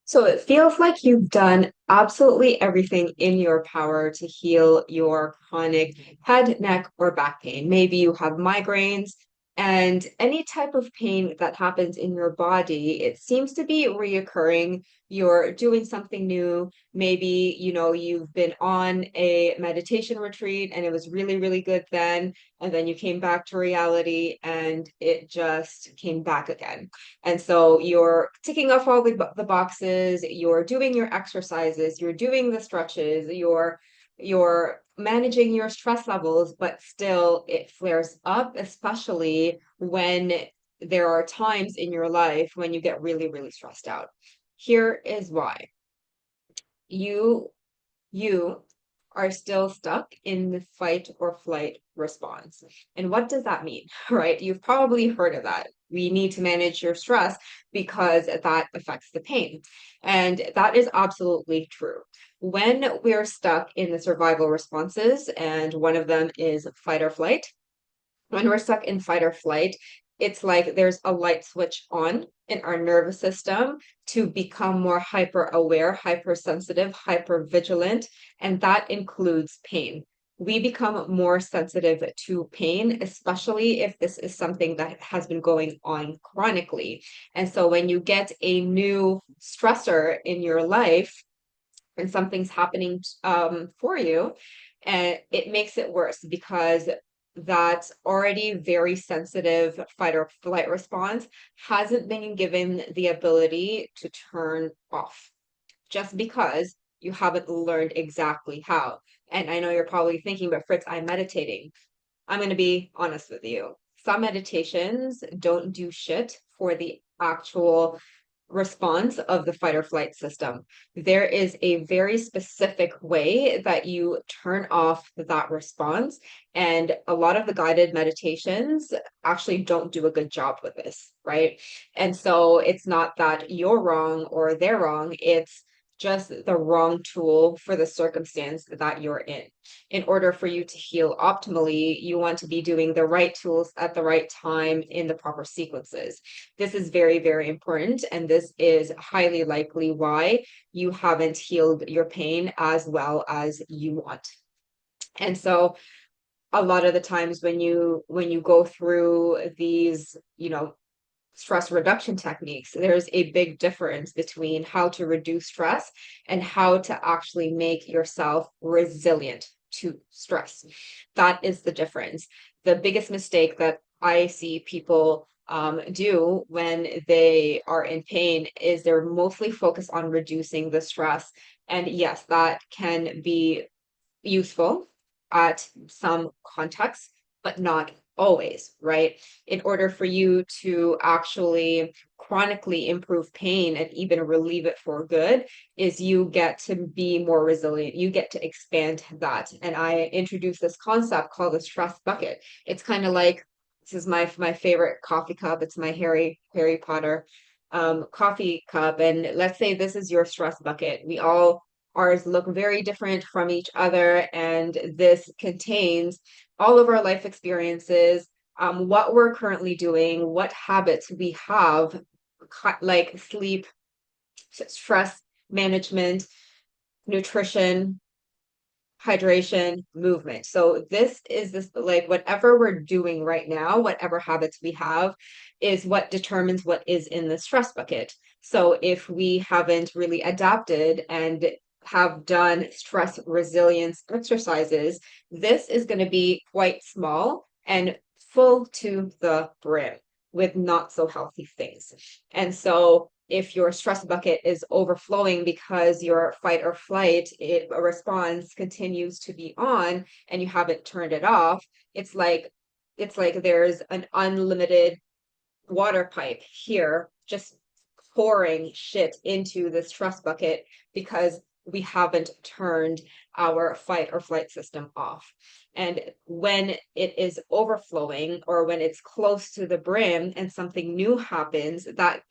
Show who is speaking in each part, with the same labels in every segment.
Speaker 1: So it feels like you've done absolutely everything in your power to heal your chronic head, neck, or back pain. Maybe you have migraines and any type of pain that happens in your body, it seems to be reoccurring. You're doing something new. Maybe, you've been on a meditation retreat and it was really, really good then. And then you came back to reality and it just came back again. And so you're ticking off all the boxes, you're doing your exercises, you're doing the stretches, you're managing your stress levels, but still it flares up, especially when there are times in your life when you get really, really stressed out. Here is why. You you are still stuck in the fight or flight response. And what does that mean? Right? You've probably heard of that. We need to manage your stress because that affects the pain. And that is absolutely true. When we're stuck in the survival responses, and one of them is fight or flight, when we're stuck in fight or flight, it's like there's a light switch on in our nervous system to become more hyper aware, hypersensitive, hyper vigilant, and that includes pain. We become more sensitive to pain, especially if this is something that has been going on chronically. And so when you get a new stressor in your life and something's happening for you, and it makes it worse because that already very sensitive fight or flight response hasn't been given the ability to turn off just because you haven't learned exactly how. And I know you're probably thinking, but Fritz, I'm meditating. I'm going to be honest with you. Some meditations don't do shit for the actual response of the fight or flight system. There is a very specific way that you turn off that response. And a lot of the guided meditations actually don't do a good job with this, right? And so it's not that you're wrong or they're wrong. It's just the wrong tool for the circumstance that you're in. In order for you to heal optimally, you want to be doing the right tools at the right time in the proper sequences. This is very, very important. And this is highly likely why you haven't healed your pain as well as you want. And so a lot of the times when you go through these, stress reduction techniques, there's a big difference between how to reduce stress and how to actually make yourself resilient to stress. That is the difference. The biggest mistake that I see people do when they are in pain is they're mostly focused on reducing the stress. And yes, that can be useful at some contexts, but not always, right? In order for you to actually chronically improve pain and even relieve it for good, is you get to be more resilient. You get to expand that. And I introduced this concept called the stress bucket. It's kind of like this is my favorite coffee cup. It's my Harry Potter coffee cup. And let's say this is your stress bucket. We all Ours look very different from each other, and this contains all of our life experiences, what we're currently doing, what habits we have, like sleep, stress management, nutrition, hydration, movement. So this like whatever we're doing right now, whatever habits we have, is what determines what is in the stress bucket. So if we haven't really adapted and have done stress resilience exercises, this is going to be quite small and full to the brim with not so healthy things. And so if your stress bucket is overflowing because your fight or flight response continues to be on and you haven't turned it off, it's like there's an unlimited water pipe here just pouring shit into the stress bucket because we haven't turned our fight or flight system off. And when it is overflowing or when it's close to the brim and something new happens, that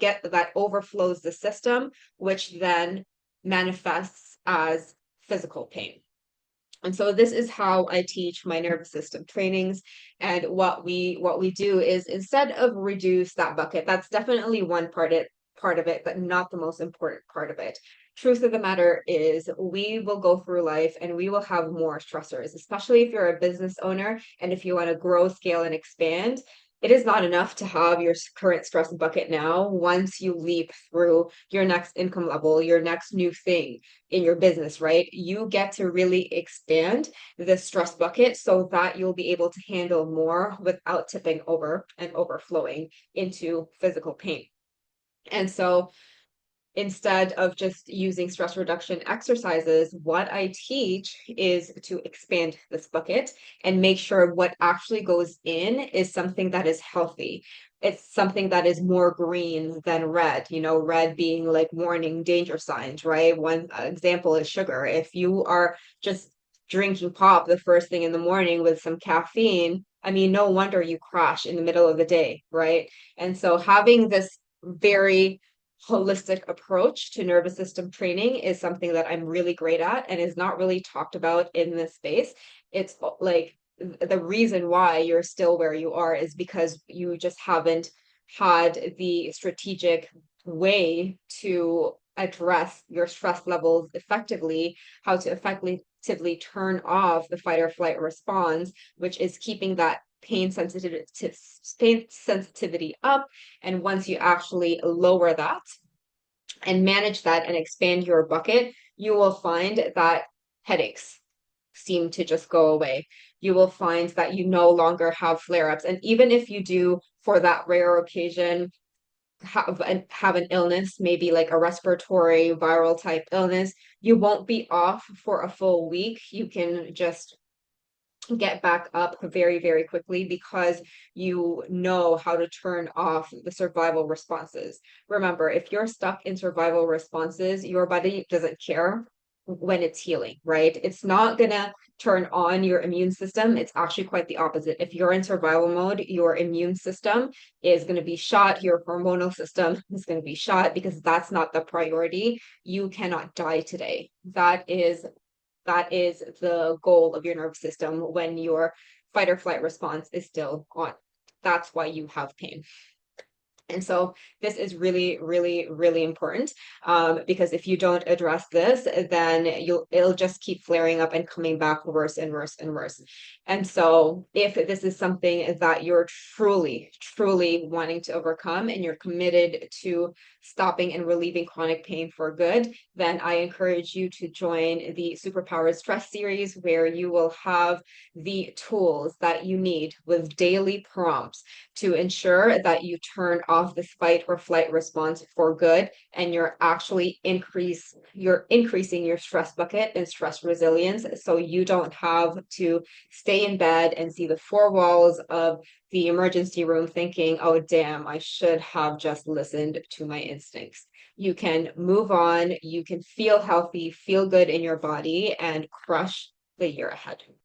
Speaker 1: overflows the system, which then manifests as physical pain. And so this is how I teach my nervous system trainings. And what we do is instead of reduce that bucket, that's definitely one part. part of it, but not the most important part of it. Truth of the matter is, we will go through life and we will have more stressors, especially if you're a business owner and if you want to grow, scale, and expand. It is not enough to have your current stress bucket now. Once you leap through your next income level, your next new thing in your business, right? You get to really expand the stress bucket so that you'll be able to handle more without tipping over and overflowing into physical pain. And so instead of just using stress reduction exercises, what I teach is to expand this bucket and make sure what actually goes in is something that is healthy. It's something that is more green than red, red being like warning danger signs, right? One example is sugar. If you are just drinking pop the first thing in the morning with some caffeine, I mean, no wonder you crash in the middle of the day, right? And so having this very holistic approach to nervous system training is something that I'm really great at and is not really talked about in this space. It's like the reason why you're still where you are is because you just haven't had the strategic way to address your stress levels effectively, how to effectively turn off the fight or flight response, which is keeping that pain sensitivity up. And once you actually lower that and manage that and expand your bucket, you will find that headaches seem to just go away. You will find that you no longer have flare-ups. And even if you do, for that rare occasion, have an illness, maybe like a respiratory viral type illness, you won't be off for a full week. You can just get back up very, very quickly because you know how to turn off the survival responses. Remember, if you're stuck in survival responses, your body doesn't care when it's healing, right? It's not gonna turn on your immune system. It's actually quite the opposite. If you're in survival mode, your immune system is going to be shot. Your hormonal system is going to be shot because that's not the priority. You cannot die today. That is the goal of your nervous system when your fight or flight response is still on. That's why you have pain. And so this is really, really, really important because if you don't address this, then it'll just keep flaring up and coming back worse and worse and worse. And so if this is something that you're truly, truly wanting to overcome and you're committed to stopping and relieving chronic pain for good, then I encourage you to join the Superpowered Stress series where you will have the tools that you need with daily prompts to ensure that you turn off this fight or flight response for good and you're actually increasing your stress bucket and stress resilience so you don't have to stay in bed and see the four walls of the emergency room thinking, oh damn, I should have just listened to my instincts. You can move on, you can feel healthy, feel good in your body, and crush the year ahead.